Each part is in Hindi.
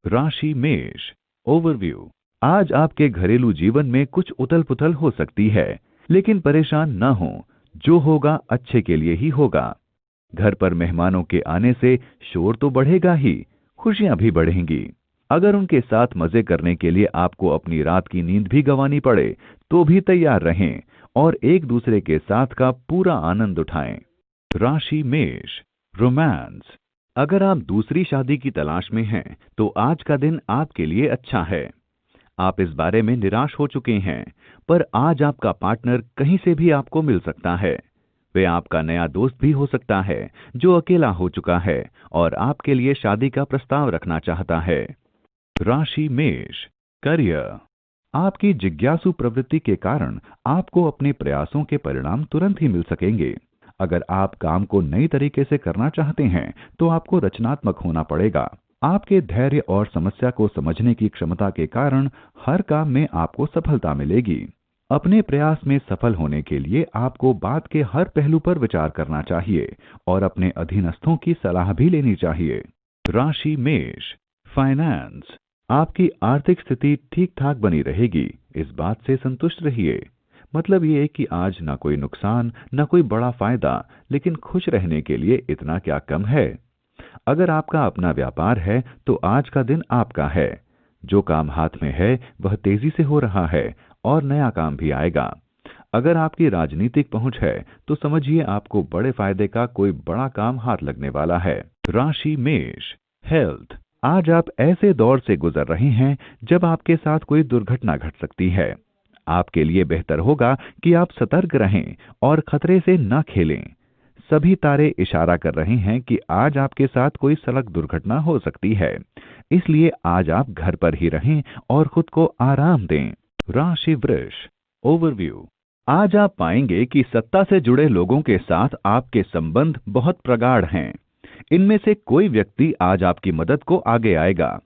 राशि मेष। ओवरव्यू। आज आपके घरेलू जीवन में कुछ उथल पुथल हो सकती है, लेकिन परेशान न हो। जो होगा अच्छे के लिए ही होगा। घर पर मेहमानों के आने से शोर तो बढ़ेगा ही, खुशियां भी बढ़ेंगी। अगर उनके साथ मजे करने के लिए आपको अपनी रात की नींद भी गंवानी पड़े, तो भी तैयार रहें और एक दूसरे के साथ का पूरा आनंद उठाएं। राशि मेष। रोमांस। अगर आप दूसरी शादी की तलाश में हैं, तो आज का दिन आपके लिए अच्छा है। आप इस बारे में निराश हो चुके हैं, पर आज आपका पार्टनर कहीं से भी आपको मिल सकता है। वे आपका नया दोस्त भी हो सकता है, जो अकेला हो चुका है और आपके लिए शादी का प्रस्ताव रखना चाहता है। राशि मेष। करियर। आपकी जिज्ञासु प्रवृत्ति के कारण आपको अपने प्रयासों के परिणाम तुरंत ही मिल सकेंगे। अगर आप काम को नई तरीके से करना चाहते हैं, तो आपको रचनात्मक होना पड़ेगा। आपके धैर्य और समस्या को समझने की क्षमता के कारण हर काम में आपको सफलता मिलेगी। अपने प्रयास में सफल होने के लिए आपको बात के हर पहलू पर विचार करना चाहिए और अपने अधीनस्थों की सलाह भी लेनी चाहिए। राशि मेष। फाइनेंस। आपकी आर्थिक स्थिति ठीक ठाक बनी रहेगी, इस बात से संतुष्ट रहिए। मतलब ये है कि आज ना कोई नुकसान, ना कोई बड़ा फायदा, लेकिन खुश रहने के लिए इतना क्या कम है। अगर आपका अपना व्यापार है, तो आज का दिन आपका है। जो काम हाथ में है वह तेजी से हो रहा है और नया काम भी आएगा। अगर आपकी राजनीतिक पहुंच है, तो समझिए आपको बड़े फायदे का कोई बड़ा काम हाथ लगने वाला है। राशि मेष। हेल्थ। आज आप ऐसे दौर से गुजर रहे हैं जब आपके साथ कोई दुर्घटना घट सकती है। आपके लिए बेहतर होगा कि आप सतर्क रहें और खतरे से न खेलें। सभी तारे इशारा कर रहे हैं कि आज आपके साथ कोई सड़क दुर्घटना हो सकती है। इसलिए आज आप घर पर ही रहें और खुद को आराम दें। राशि वृष। ओवरव्यू। आज आप पाएंगे कि सत्ता से जुड़े लोगों के साथ आपके संबंध बहुत प्रगाढ़ हैं। इनमें से कोई व्यक्ति आज आपकी मदद को आगे आएगा।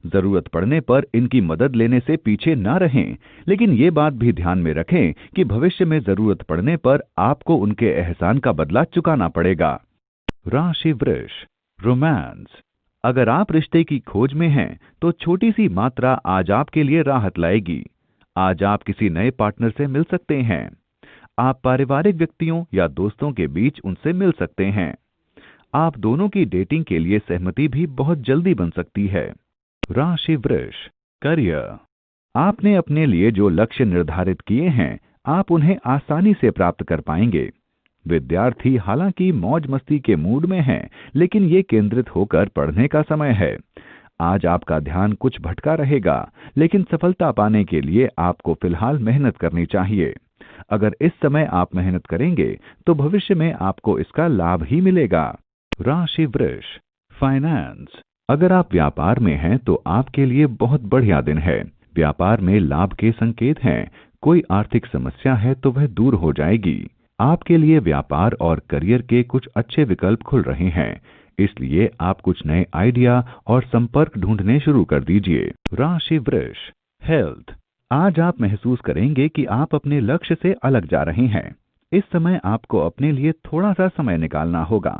जरूरत पड़ने पर इनकी मदद लेने से पीछे ना रहें, लेकिन ये बात भी ध्यान में रखें कि भविष्य में जरूरत पड़ने पर आपको उनके एहसान का बदला चुकाना पड़ेगा। राशि वृष। रोमांस। अगर आप रिश्ते की खोज में हैं, तो छोटी सी मात्रा आज आपके लिए राहत लाएगी। आज आप किसी नए पार्टनर से मिल सकते हैं। आप पारिवारिक व्यक्तियों या दोस्तों के बीच उनसे मिल सकते हैं। आप दोनों की डेटिंग के लिए सहमति भी बहुत जल्दी बन सकती है। राशि वृष। करियर। आपने अपने लिए जो लक्ष्य निर्धारित किए हैं, आप उन्हें आसानी से प्राप्त कर पाएंगे। विद्यार्थी हालांकि मौज मस्ती के मूड में हैं, लेकिन ये केंद्रित होकर पढ़ने का समय है। आज आपका ध्यान कुछ भटका रहेगा, लेकिन सफलता पाने के लिए आपको फिलहाल मेहनत करनी चाहिए। अगर इस समय आप मेहनत करेंगे, तो भविष्य में आपको इसका लाभ ही मिलेगा। राशि वृष। फाइनेंस। अगर आप व्यापार में हैं, तो आपके लिए बहुत बढ़िया दिन है। व्यापार में लाभ के संकेत हैं। कोई आर्थिक समस्या है तो वह दूर हो जाएगी। आपके लिए व्यापार और करियर के कुछ अच्छे विकल्प खुल रहे हैं, इसलिए आप कुछ नए आइडिया और संपर्क ढूंढने शुरू कर दीजिए। राशि वृष। हेल्थ। आज आप महसूस करेंगे कि आप अपने लक्ष्य से अलग जा रहे हैं। इस समय आपको अपने लिए थोड़ा सा समय निकालना होगा।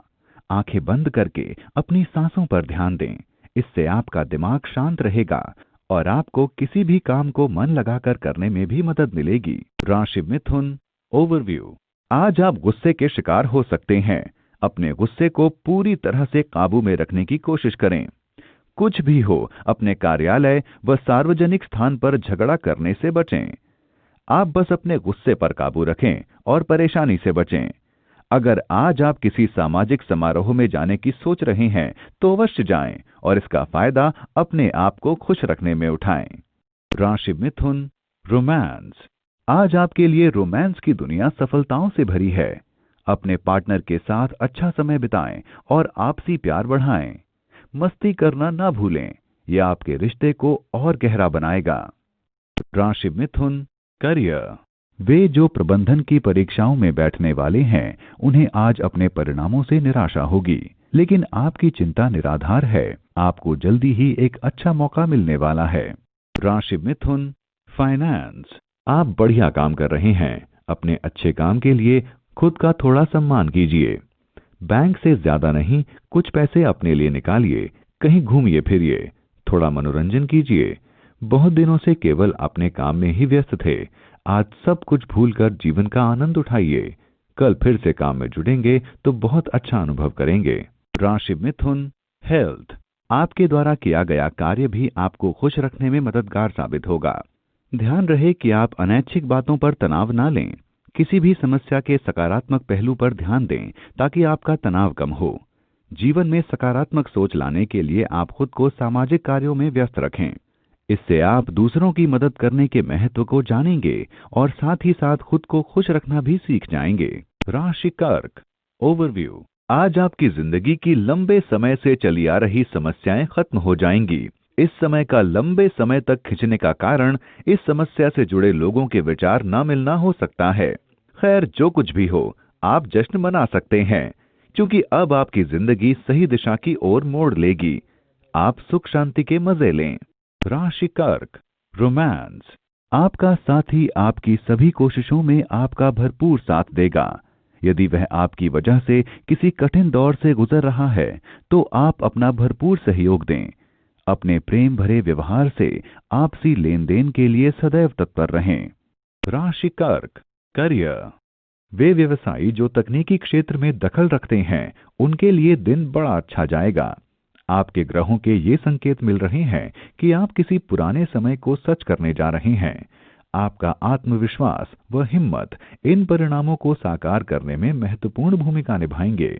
आंखें बंद करके अपनी सांसों पर ध्यान दें। इससे आपका दिमाग शांत रहेगा और आपको किसी भी काम को मन लगाकर करने में भी मदद मिलेगी। राशि मिथुन। ओवरव्यू। आज आप गुस्से के शिकार हो सकते हैं। अपने गुस्से को पूरी तरह से काबू में रखने की कोशिश करें। कुछ भी हो, अपने कार्यालय व सार्वजनिक स्थान पर झगड़ा करने से बचें। आप बस अपने गुस्से पर काबू रखें और परेशानी से बचें। अगर आज आप किसी सामाजिक समारोह में जाने की सोच रहे हैं, तो अवश्य जाएं और इसका फायदा अपने आप को खुश रखने में उठाएं। राशि मिथुन। रोमांस। आज आपके लिए रोमांस की दुनिया सफलताओं से भरी है। अपने पार्टनर के साथ अच्छा समय बिताएं और आपसी प्यार बढ़ाएं। मस्ती करना ना भूलें, यह आपके रिश्ते को और गहरा बनाएगा। राशि मिथुन। करियर। वे जो प्रबंधन की परीक्षाओं में बैठने वाले हैं, उन्हें आज अपने परिणामों से निराशा होगी, लेकिन आपकी चिंता निराधार है। आपको जल्दी ही एक अच्छा मौका मिलने वाला है। राशि मिथुन। फाइनेंस। आप बढ़िया काम कर रहे हैं। अपने अच्छे काम के लिए खुद का थोड़ा सम्मान कीजिए। बैंक से ज्यादा नहीं, कुछ पैसे अपने लिए निकालिए। कहीं घूमिए फिरिए। थोड़ा मनोरंजन कीजिए। बहुत दिनों से केवल अपने काम में ही व्यस्त थे। आज सब कुछ भूलकर जीवन का आनंद उठाइए। कल फिर से काम में जुटेंगे तो बहुत अच्छा अनुभव करेंगे। राशि मिथुन, हेल्थ। आपके द्वारा किया गया कार्य भी आपको खुश रखने में मददगार साबित होगा। ध्यान रहे कि आप अनैच्छिक बातों पर तनाव ना लें। किसी भी समस्या के सकारात्मक पहलू पर ध्यान दें ताकि आपका तनाव कम हो। जीवन में सकारात्मक सोच लाने के लिए आप खुद को सामाजिक कार्यों में व्यस्त रखें। इससे आप दूसरों की मदद करने के महत्व को जानेंगे और साथ ही साथ खुद को खुश रखना भी सीख जाएंगे। राशि कर्क, ओवरव्यू। आज आपकी जिंदगी की लंबे समय से चली आ रही समस्याएं खत्म हो जाएंगी। इस समय का लंबे समय तक खिंचने का कारण इस समस्या से जुड़े लोगों के विचार न मिलना हो सकता है। खैर, जो कुछ भी हो, आप जश्न मना सकते हैं क्योंकि अब आपकी जिंदगी सही दिशा की ओर मोड़ लेगी। आप सुख शांति के मजे लें। राशि कर्क, रोमांस। आपका साथी आपकी सभी कोशिशों में आपका भरपूर साथ देगा। यदि वह आपकी वजह से किसी कठिन दौर से गुजर रहा है तो आप अपना भरपूर सहयोग दें। अपने प्रेम भरे व्यवहार से आपसी लेन देन के लिए सदैव तत्पर रहें। राशि कर्क, करियर। वे व्यवसायी जो तकनीकी क्षेत्र में दखल रखते हैं उनके लिए दिन बड़ा अच्छा जाएगा। आपके ग्रहों के ये संकेत मिल रहे हैं कि आप किसी पुराने समय को सच करने जा रहे हैं। आपका आत्मविश्वास व हिम्मत इन परिणामों को साकार करने में महत्वपूर्ण भूमिका निभाएंगे।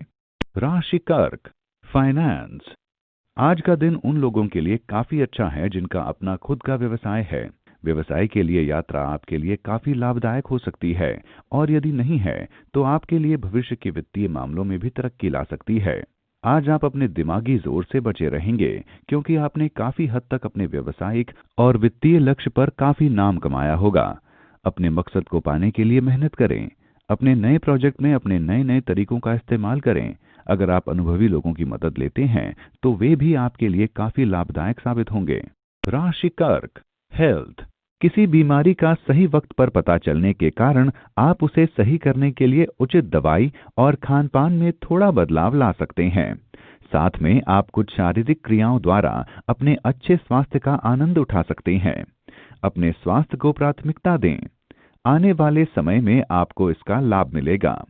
राशि कर्क, फाइनेंस। आज का दिन उन लोगों के लिए काफी अच्छा है जिनका अपना खुद का व्यवसाय है। व्यवसाय के लिए यात्रा आपके लिए काफी लाभदायक हो सकती है और यदि नहीं है तो आपके लिए भविष्य के वित्तीय मामलों में भी तरक्की ला सकती है। आज आप अपने दिमागी जोर से बचे रहेंगे क्योंकि आपने काफी हद तक अपने व्यवसायिक और वित्तीय लक्ष्य पर काफी नाम कमाया होगा। अपने मकसद को पाने के लिए मेहनत करें। अपने नए प्रोजेक्ट में अपने नए नए तरीकों का इस्तेमाल करें। अगर आप अनुभवी लोगों की मदद लेते हैं तो वे भी आपके लिए काफी लाभदायक साबित होंगे। राशि कर्क, हेल्थ। किसी बीमारी का सही वक्त पर पता चलने के कारण आप उसे सही करने के लिए उचित दवाई और खान-पान में थोड़ा बदलाव ला सकते हैं। साथ में आप कुछ शारीरिक क्रियाओं द्वारा अपने अच्छे स्वास्थ्य का आनंद उठा सकते हैं। अपने स्वास्थ्य को प्राथमिकता दें। आने वाले समय में आपको इसका लाभ मिलेगा।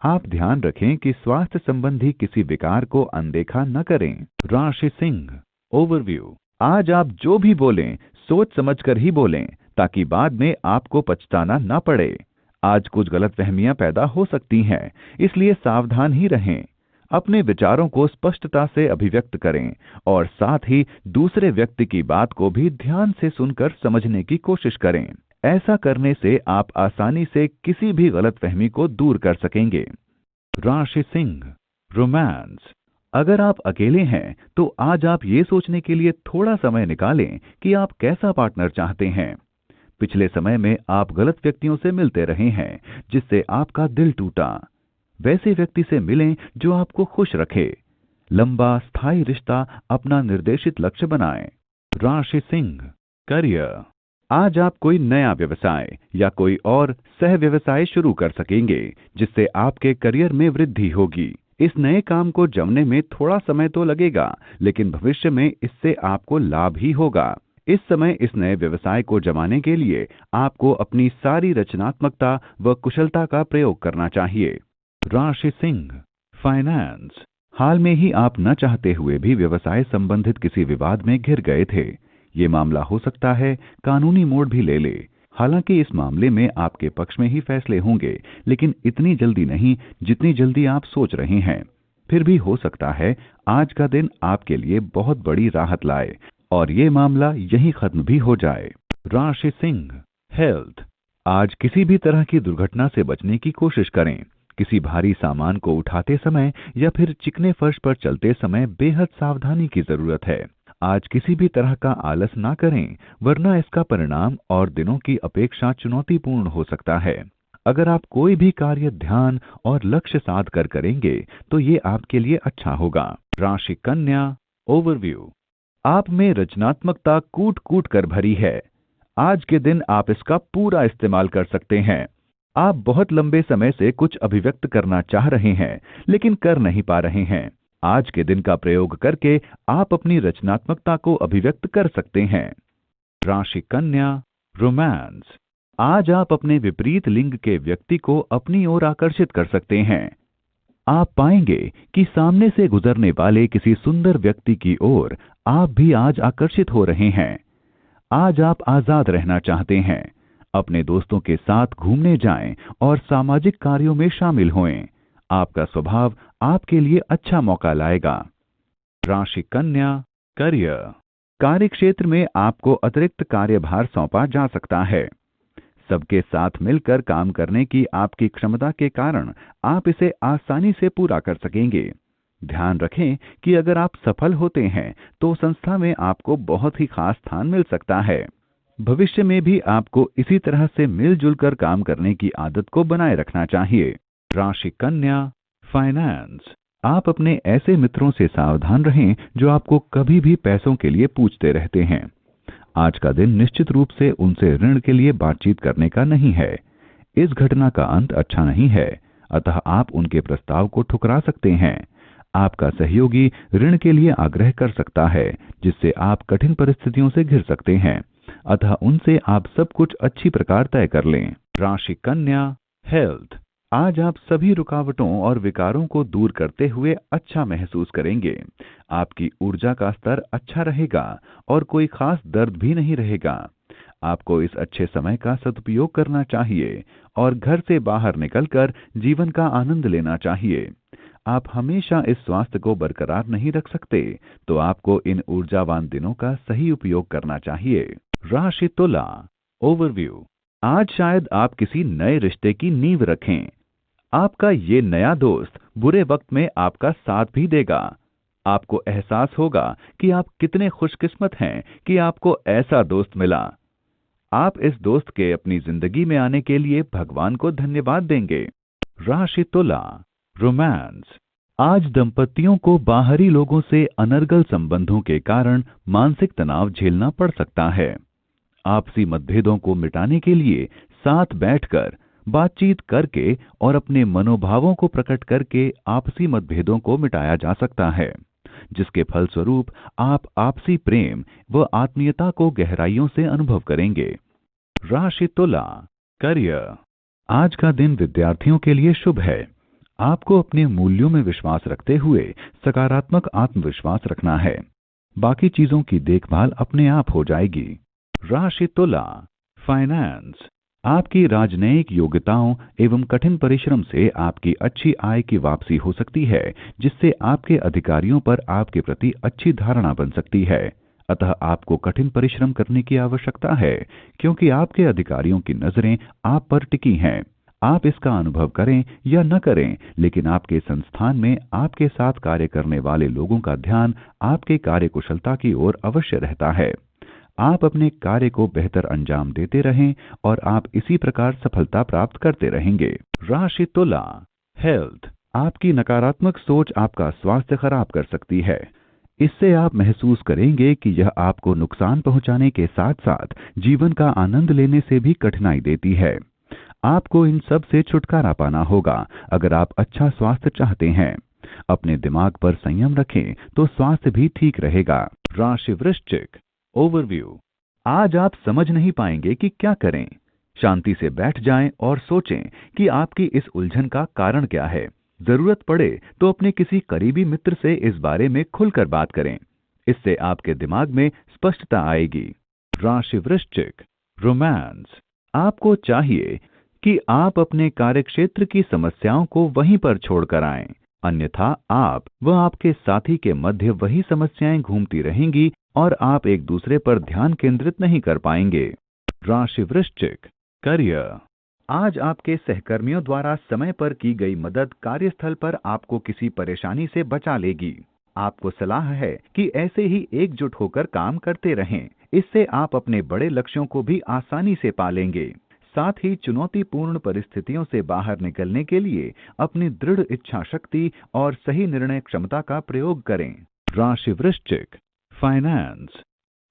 आप ध्यान रखें कि स्वास्थ्य संबंधी किसी विकार को अनदेखा न करें। राशि सिंह, ओवरव्यू। आज आप जो भी बोलें सोच समझकर ही बोलें ताकि बाद में आपको पछताना न पड़े। आज कुछ गलतफहमियां पैदा हो सकती हैं, इसलिए सावधान ही रहें। अपने विचारों को स्पष्टता से अभिव्यक्त करें और साथ ही दूसरे व्यक्ति की बात को भी ध्यान से सुनकर समझने की कोशिश करें। ऐसा करने से आप आसानी से किसी भी गलतफहमी को दूर कर सकेंगे। राशि सिंह, रोमांस। अगर आप अकेले हैं तो आज आप ये सोचने के लिए थोड़ा समय निकालें कि आप कैसा पार्टनर चाहते हैं। पिछले समय में आप गलत व्यक्तियों से मिलते रहे हैं जिससे आपका दिल टूटा। वैसे व्यक्ति से मिलें जो आपको खुश रखे। लंबा स्थायी रिश्ता अपना निर्देशित लक्ष्य बनाएं। राशि सिंह, करियर। आज आप कोई नया व्यवसाय या कोई और सह व्यवसाय शुरू कर सकेंगे जिससे आपके करियर में वृद्धि होगी। इस नए काम को जमने में थोड़ा समय तो लगेगा लेकिन भविष्य में इससे आपको लाभ ही होगा। इस समय इस नए व्यवसाय को जमाने के लिए आपको अपनी सारी रचनात्मकता व कुशलता का प्रयोग करना चाहिए। राशि सिंह, फाइनेंस। हाल में ही आप न चाहते हुए भी व्यवसाय संबंधित किसी विवाद में घिर गए थे। ये मामला हो सकता है कानूनी मोड़ भी ले ले। हालांकि इस मामले में आपके पक्ष में ही फैसले होंगे लेकिन इतनी जल्दी नहीं जितनी जल्दी आप सोच रहे हैं। फिर भी हो सकता है आज का दिन आपके लिए बहुत बड़ी राहत लाए और ये मामला यहीं खत्म भी हो जाए। राशि सिंह, हेल्थ। आज किसी भी तरह की दुर्घटना से बचने की कोशिश करें। किसी भारी सामान को उठाते समय या फिर चिकने फर्श पर चलते समय बेहद सावधानी की जरूरत है। आज किसी भी तरह का आलस ना करें वरना इसका परिणाम और दिनों की अपेक्षा चुनौतीपूर्ण हो सकता है। अगर आप कोई भी कार्य ध्यान और लक्ष्य साध कर करेंगे तो ये आपके लिए अच्छा होगा। राशि कन्या, ओवरव्यू। आप में रचनात्मकता कूट कूट कर भरी है। आज के दिन आप इसका पूरा इस्तेमाल कर सकते हैं। आप बहुत लंबे समय से कुछ अभिव्यक्त करना चाह रहे हैं लेकिन कर नहीं पा रहे हैं। आज के दिन का प्रयोग करके आप अपनी रचनात्मकता को अभिव्यक्त कर सकते हैं। राशि कन्या, रोमांस। आज आप अपने विपरीत लिंग के व्यक्ति को अपनी ओर आकर्षित कर सकते हैं। आप पाएंगे कि सामने से गुजरने वाले किसी सुंदर व्यक्ति की ओर आप भी आज आकर्षित हो रहे हैं। आज आप आजाद रहना चाहते हैं। अपने दोस्तों के साथ घूमने जाएं और सामाजिक कार्यों में शामिल होएं। आपका स्वभाव आपके लिए अच्छा मौका लाएगा। राशि कन्या, करियर। कार्यक्षेत्र में आपको अतिरिक्त कार्यभार सौंपा जा सकता है। सबके साथ मिलकर काम करने की आपकी क्षमता के कारण आप इसे आसानी से पूरा कर सकेंगे। ध्यान रखें कि अगर आप सफल होते हैं तो संस्था में आपको बहुत ही खास स्थान मिल सकता है। भविष्य में भी आपको इसी तरह से मिलजुल कर काम करने की आदत को बनाए रखना चाहिए। राशि कन्या, फाइनेंस। आप अपने ऐसे मित्रों से सावधान रहें जो आपको कभी भी पैसों के लिए पूछते रहते हैं। आज का दिन निश्चित रूप से उनसे ऋण के लिए बातचीत करने का नहीं है। इस घटना का अंत अच्छा नहीं है, अतः आप उनके प्रस्ताव को ठुकरा सकते हैं। आपका सहयोगी ऋण के लिए आग्रह कर सकता है, जिससे आप कठिन परिस्थितियों से घिर सकते हैं, अतः उनसे आप सब कुछ अच्छी प्रकार तय कर लें। राशि कन्या, हेल्थ। आज आप सभी रुकावटों और विकारों को दूर करते हुए अच्छा महसूस करेंगे। आपकी ऊर्जा का स्तर अच्छा रहेगा और कोई खास दर्द भी नहीं रहेगा। आपको इस अच्छे समय का सदुपयोग करना चाहिए और घर से बाहर निकलकर जीवन का आनंद लेना चाहिए। आप हमेशा इस स्वास्थ्य को बरकरार नहीं रख सकते, तो आपको इन ऊर्जावान दिनों का सही उपयोग करना चाहिए। राशि तुला, ओवरव्यू। आज शायद आप किसी नए रिश्ते की नींव रखें। आपका ये नया दोस्त बुरे वक्त में आपका साथ भी देगा। आपको एहसास होगा कि आप कितने खुशकिस्मत हैं कि आपको ऐसा दोस्त मिला। आप इस दोस्त के अपनी जिंदगी में आने के लिए भगवान को धन्यवाद देंगे। राशि तुला, रोमांस। आज दंपतियों को बाहरी लोगों से अनर्गल संबंधों के कारण मानसिक तनाव झेलना पड़ सकता है। आपसी मतभेदों को मिटाने के लिए साथ बैठकर बातचीत करके और अपने मनोभावों को प्रकट करके आपसी मतभेदों को मिटाया जा सकता है, जिसके फलस्वरूप आप आपसी प्रेम व आत्मीयता को गहराइयों से अनुभव करेंगे। राशि तुला, करियर। आज का दिन विद्यार्थियों के लिए शुभ है। आपको अपने मूल्यों में विश्वास रखते हुए सकारात्मक आत्मविश्वास रखना है। बाकी चीजों की देखभाल अपने आप हो जाएगी। राशि तुला, फाइनेंस। आपकी राजनयिक योग्यताओं एवं कठिन परिश्रम से आपकी अच्छी आय की वापसी हो सकती है, जिससे आपके अधिकारियों पर आपके प्रति अच्छी धारणा बन सकती है। अतः आपको कठिन परिश्रम करने की आवश्यकता है, क्योंकि आपके अधिकारियों की नजरें आप पर टिकी हैं। आप इसका अनुभव करें या न करें, लेकिन आपके संस्थान में आपके साथ कार्य करने वाले लोगों का ध्यान आपके कार्यकुशलता की ओर अवश्य रहता है। आप अपने कार्य को बेहतर अंजाम देते रहें और आप इसी प्रकार सफलता प्राप्त करते रहेंगे। राशि तुला, हेल्थ। आपकी नकारात्मक सोच आपका स्वास्थ्य खराब कर सकती है। इससे आप महसूस करेंगे कि यह आपको नुकसान पहुंचाने के साथ साथ जीवन का आनंद लेने से भी कठिनाई देती है। आपको इन सब से छुटकारा पाना होगा अगर आप अच्छा स्वास्थ्य चाहते हैं। अपने दिमाग पर संयम रखें तो स्वास्थ्य भी ठीक रहेगा। राशि वृश्चिक, ओवरव्यू। आज आप समझ नहीं पाएंगे कि क्या करें। शांति से बैठ जाएं और सोचें कि आपकी इस उलझन का कारण क्या है। जरूरत पड़े तो अपने किसी करीबी मित्र से इस बारे में खुलकर बात करें। इससे आपके दिमाग में स्पष्टता आएगी। राशि वृश्चिक, रोमांस। आपको चाहिए कि आप अपने कार्यक्षेत्र की समस्याओं को वहीं पर छोड़कर आएं, अन्यथा आप व आपके साथी के मध्य वही समस्याएं घूमती रहेंगी और आप एक दूसरे पर ध्यान केंद्रित नहीं कर पाएंगे। राशि वृश्चिक, करियर। आज आपके सहकर्मियों द्वारा समय पर की गई मदद कार्यस्थल पर आपको किसी परेशानी से बचा लेगी। आपको सलाह है कि ऐसे ही एकजुट होकर काम करते रहें। इससे आप अपने बड़े लक्ष्यों को भी आसानी से पालेंगे। साथ ही चुनौतीपूर्ण परिस्थितियों से बाहर निकलने के लिए अपनी दृढ़ इच्छा शक्ति और सही निर्णय क्षमता का प्रयोग करें। राशि वृश्चिक, फाइनेंस।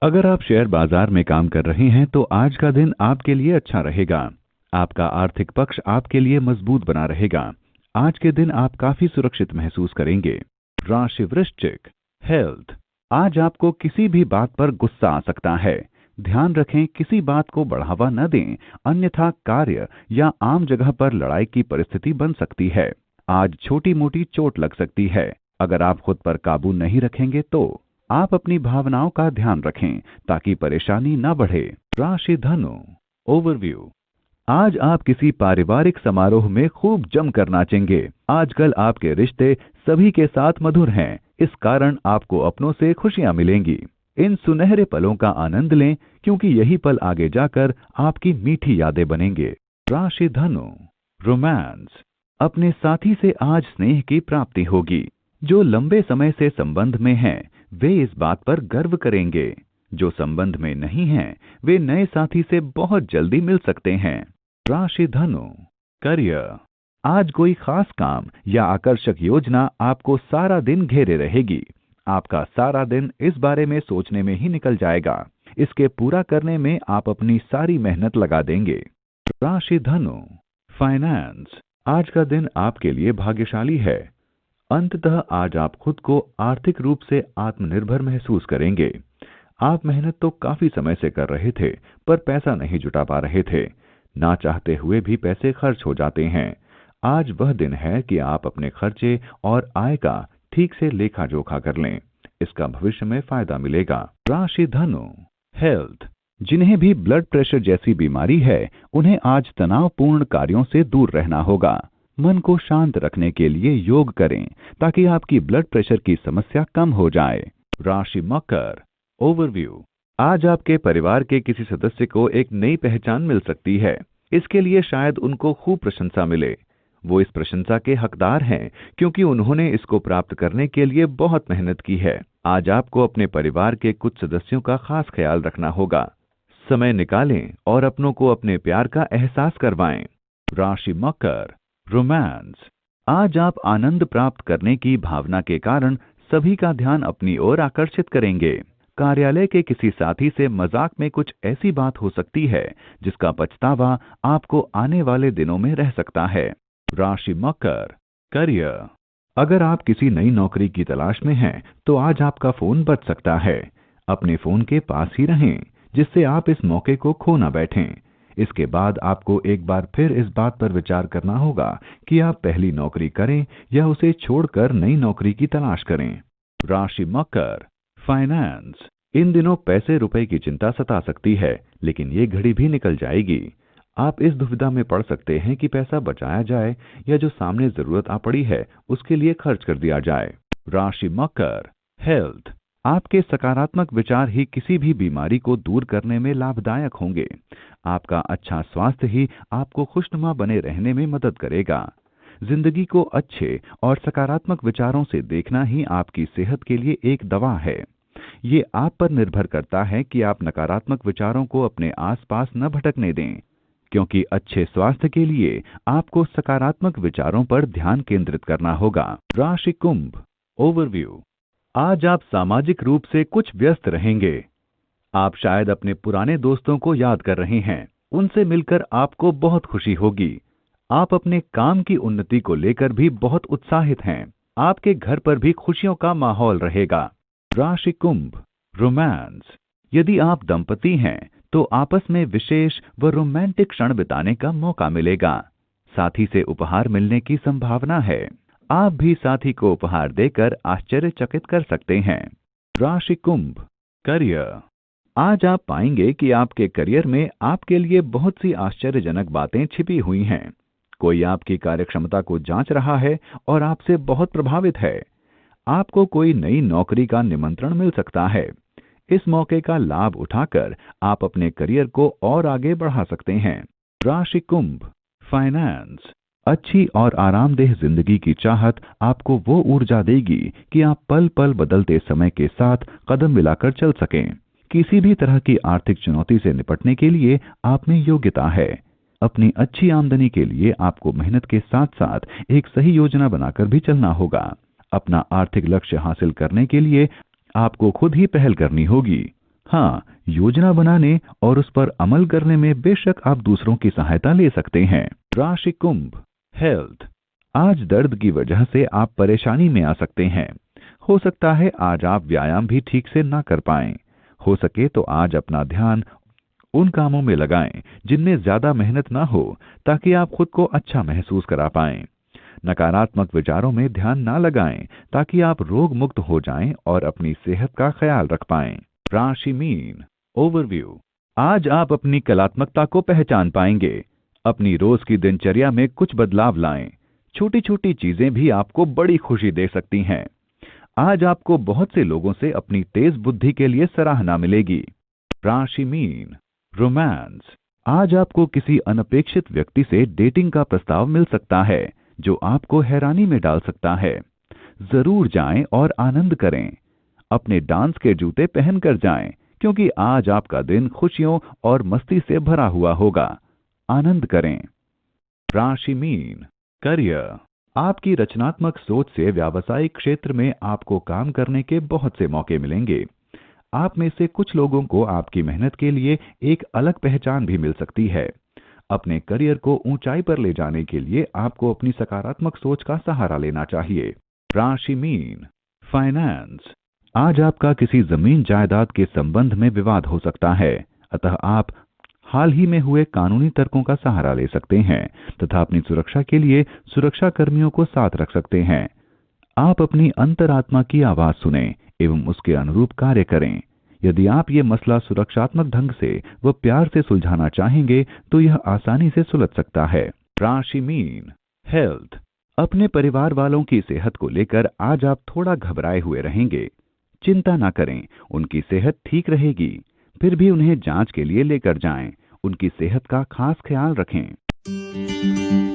अगर आप शेयर बाजार में काम कर रहे हैं तो आज का दिन आपके लिए अच्छा रहेगा। आपका आर्थिक पक्ष आपके लिए मजबूत बना रहेगा। आज के दिन आप काफी सुरक्षित महसूस करेंगे। राशि वृश्चिक, हेल्थ। आज आपको किसी भी बात पर गुस्सा आ सकता है। ध्यान रखें, किसी बात को बढ़ावा न दें, अन्यथा कार्य या आम जगह पर लड़ाई की परिस्थिति बन सकती है। आज छोटी मोटी चोट लग सकती है। अगर आप खुद पर काबू नहीं रखेंगे तो आप अपनी भावनाओं का ध्यान रखें ताकि परेशानी न बढ़े। राशि धनु, ओवरव्यू। आज आप किसी पारिवारिक समारोह में खूब जमकर नाचेंगे। आजकल आपके रिश्ते सभी के साथ मधुर हैं, इस कारण आपको अपनों से खुशियां मिलेंगी। इन सुनहरे पलों का आनंद लें क्योंकि यही पल आगे जाकर आपकी मीठी यादें बनेंगे। राशि धनु, रोमांस। अपने साथी से आज स्नेह की प्राप्ति होगी। जो लंबे समय से संबंध में हैं, वे इस बात पर गर्व करेंगे। जो संबंध में नहीं हैं, वे नए साथी से बहुत जल्दी मिल सकते हैं। राशि धनु, करियर। आज कोई खास काम या आकर्षक योजना आपको सारा दिन घेरे रहेगी। आपका सारा दिन इस बारे में सोचने में ही निकल जाएगा। इसके पूरा करने में आप अपनी सारी मेहनत लगा देंगे। राशि धनु, फाइनेंस। आज का दिन आपके लिए भाग्यशाली है। अंततः आज आप खुद को आर्थिक रूप से आत्मनिर्भर महसूस करेंगे। आप मेहनत तो काफी समय से कर रहे थे, पर पैसा नहीं जुटा पा रहे थे। ना चाहते हुए भी पैसे खर्च हो जाते हैं। आज वह दिन है कि आप अपने खर्चे और आय का ठीक से लेखा जोखा कर लें। इसका भविष्य में फायदा मिलेगा। राशि धनु, हेल्थ। जिन्हें भी ब्लड प्रेशर जैसी बीमारी है, उन्हें आज तनावपूर्ण कार्यों से दूर रहना होगा। मन को शांत रखने के लिए योग करें ताकि आपकी ब्लड प्रेशर की समस्या कम हो जाए। राशि मकर, ओवरव्यू। आज आपके परिवार के किसी सदस्य को एक नई पहचान मिल सकती है। इसके लिए शायद उनको खूब प्रशंसा मिले। वो इस प्रशंसा के हकदार हैं क्योंकि उन्होंने इसको प्राप्त करने के लिए बहुत मेहनत की है। आज आपको अपने परिवार के कुछ सदस्यों का खास ख्याल रखना होगा। समय निकालें और अपनों को अपने प्यार का एहसास करवाएं। राशि मकर, रोमांस। आज आप आनंद प्राप्त करने की भावना के कारण सभी का ध्यान अपनी ओर आकर्षित करेंगे। कार्यालय के किसी साथी से मजाक में कुछ ऐसी बात हो सकती है जिसका पछतावा आपको आने वाले दिनों में रह सकता है। राशि मकर, करियर। अगर आप किसी नई नौकरी की तलाश में हैं, तो आज आपका फोन बज सकता है। अपने फोन के पास ही रहें, जिससे आप इस मौके को खो न बैठें। इसके बाद आपको एक बार फिर इस बात पर विचार करना होगा कि आप पहली नौकरी करें या उसे छोड़कर नई नौकरी की तलाश करें। राशि मकर, फाइनेंस। इन दिनों पैसे रुपए की चिंता सता सकती है, लेकिन ये घड़ी भी निकल जाएगी। आप इस दुविधा में पड़ सकते हैं कि पैसा बचाया जाए या जो सामने जरूरत आ पड़ी है उसके लिए खर्च कर दिया जाए। राशि मकर, हेल्थ। आपके सकारात्मक विचार ही किसी भी बीमारी को दूर करने में लाभदायक होंगे। आपका अच्छा स्वास्थ्य ही आपको खुशनुमा बने रहने में मदद करेगा। जिंदगी को अच्छे और सकारात्मक विचारों से देखना ही आपकी सेहत के लिए एक दवा है। ये आप पर निर्भर करता है कि आप नकारात्मक विचारों को अपने आसपास न भटकने दें, क्योंकि अच्छे स्वास्थ्य के लिए आपको सकारात्मक विचारों पर ध्यान केंद्रित करना होगा। राशि कुंभ, ओवरव्यू। आज आप सामाजिक रूप से कुछ व्यस्त रहेंगे। आप शायद अपने पुराने दोस्तों को याद कर रहे हैं। उनसे मिलकर आपको बहुत खुशी होगी। आप अपने काम की उन्नति को लेकर भी बहुत उत्साहित हैं। आपके घर पर भी खुशियों का माहौल रहेगा। राशि कुंभ, रोमांस। यदि आप दंपति हैं तो आपस में विशेष व रोमांटिक क्षण बिताने का मौका मिलेगा। साथी से उपहार मिलने की संभावना है। आप भी साथी को उपहार देकर आश्चर्यचकित कर सकते हैं। राशि कुंभ, करियर। आज आप पाएंगे कि आपके करियर में आपके लिए बहुत सी आश्चर्यजनक बातें छिपी हुई हैं। कोई आपकी कार्यक्षमता को जांच रहा है और आपसे बहुत प्रभावित है। आपको कोई नई नौकरी का निमंत्रण मिल सकता है। इस मौके का लाभ उठाकर आप अपने करियर को और आगे बढ़ा सकते हैं। राशि कुंभ, फाइनेंस। अच्छी और आरामदेह जिंदगी की चाहत आपको वो ऊर्जा देगी कि आप पल पल बदलते समय के साथ कदम मिलाकर चल सकें। किसी भी तरह की आर्थिक चुनौती से निपटने के लिए आप में योग्यता है। अपनी अच्छी आमदनी के लिए आपको मेहनत के साथ साथ एक सही योजना बनाकर भी चलना होगा। अपना आर्थिक लक्ष्य हासिल करने के लिए आपको खुद ही पहल करनी होगी। हाँ, योजना बनाने और उस पर अमल करने में बेशक आप दूसरों की सहायता ले सकते हैं। राशि कुंभ, हेल्थ। आज दर्द की वजह से आप परेशानी में आ सकते हैं। हो सकता है आज आप व्यायाम भी ठीक से ना कर पाएं। हो सके तो आज अपना ध्यान उन कामों में लगाएं जिनमें ज्यादा मेहनत ना हो, ताकि आप खुद को अच्छा महसूस करा पाएं। नकारात्मक विचारों में ध्यान ना लगाएं, ताकि आप रोग मुक्त हो जाएं और अपनी सेहत का ख्याल रख पाएं। राशि मीन ओवरव्यू। आज आप अपनी कलात्मकता को पहचान पाएंगे। अपनी रोज की दिनचर्या में कुछ बदलाव लाएं। छोटी छोटी चीजें भी आपको बड़ी खुशी दे सकती हैं। आज आपको बहुत से लोगों से अपनी तेज बुद्धि के लिए सराहना मिलेगी। राशि मीन रोमांस। आज आपको किसी अनपेक्षित व्यक्ति से डेटिंग का प्रस्ताव मिल सकता है, जो आपको हैरानी में डाल सकता है। जरूर जाएं और आनंद करें। अपने डांस के जूते पहनकर जाएं, क्योंकि आज आपका दिन खुशियों और मस्ती से भरा हुआ होगा। आनंद करें। राशि मीन करियर। आपकी रचनात्मक सोच से व्यावसायिक क्षेत्र में आपको काम करने के बहुत से मौके मिलेंगे। आप में से कुछ लोगों को आपकी मेहनत के लिए एक अलग पहचान भी मिल सकती है। अपने करियर को ऊंचाई पर ले जाने के लिए आपको अपनी सकारात्मक सोच का सहारा लेना चाहिए। राशि मीन फाइनेंस। आज आपका किसी जमीन जायदाद के संबंध में विवाद हो सकता है, अतः आप हाल ही में हुए कानूनी तर्कों का सहारा ले सकते हैं तथा अपनी सुरक्षा के लिए सुरक्षा कर्मियों को साथ रख सकते हैं। आप अपनी अंतरात्मा की आवाज सुनें एवं उसके अनुरूप कार्य करें। यदि आप ये मसला सुरक्षात्मक ढंग से व प्यार से सुलझाना चाहेंगे तो यह आसानी से सुलझ सकता है। राशि मीन हेल्थ। अपने परिवार वालों की सेहत को लेकर आज आप थोड़ा घबराए हुए रहेंगे। चिंता ना करें, उनकी सेहत ठीक रहेगी। फिर भी उन्हें जांच के लिए लेकर जाएं। उनकी सेहत का खास ख्याल रखें।